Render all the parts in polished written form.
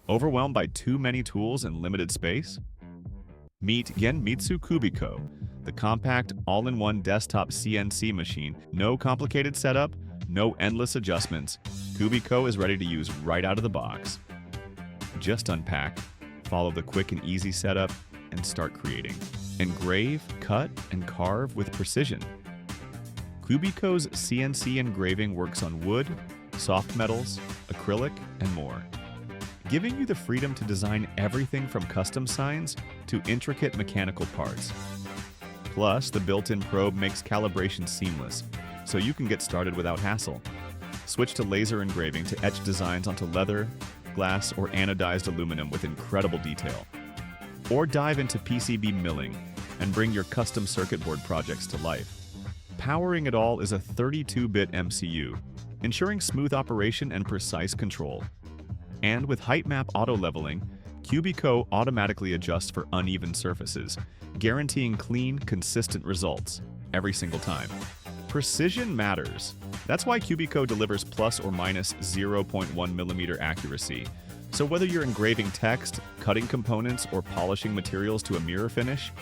Overwhelmed by too many tools and limited space? Meet Genmitsu CubiKo, the compact, all-in-one desktop CNC machine. No complicated setup, no endless adjustments. CubiKo is ready to use right out of the box. Just unpack, follow the quick and easy setup, and start creating. Engrave, cut, and carve with precision. CubiKo's CNC engraving works on wood, soft metals, acrylic, and more, giving you the freedom to design everything from custom signs to intricate mechanical parts. Plus, the built-in probe makes calibration seamless, so you can get started without hassle. Switch to laser engraving to etch designs onto leather, glass, or anodized aluminum with incredible detail. Or dive into PCB milling and bring your custom circuit board projects to life. Powering it all is a 32-bit MCU, ensuring smooth operation and precise control. And with height map auto leveling, CubiKo automatically adjusts for uneven surfaces, guaranteeing clean, consistent results every single time. Precision matters. That's why CubiKo delivers plus or minus 0.1 millimeter accuracy. So whether you're engraving text, cutting components, or polishing materials to a mirror finish,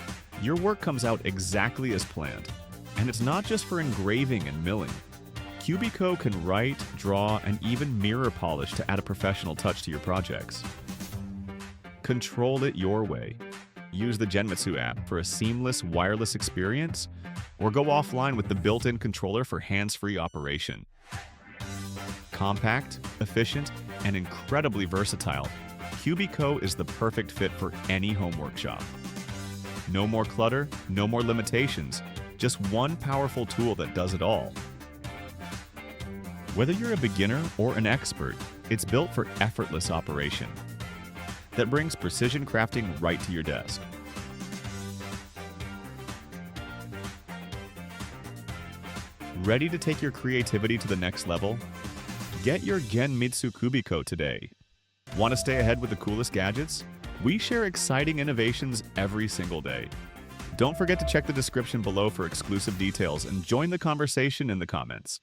your work comes out exactly as planned. And it's not just for engraving and milling. CubiKo can write, draw, and even mirror polish to add a professional touch to your projects. Control it your way. Use the Genmitsu app for a seamless wireless experience, or go offline with the built-in controller for hands-free operation. Compact, efficient, and incredibly versatile, CubiKo is the perfect fit for any home workshop. No more clutter, no more limitations, just one powerful tool that does it all. Whether you're a beginner or an expert, it's built for effortless operation that brings precision crafting right to your desk. Ready to take your creativity to the next level? Get your Genmitsu CubiKo today. Want to stay ahead with the coolest gadgets? We share exciting innovations every single day. Don't forget to check the description below for exclusive details and join the conversation in the comments.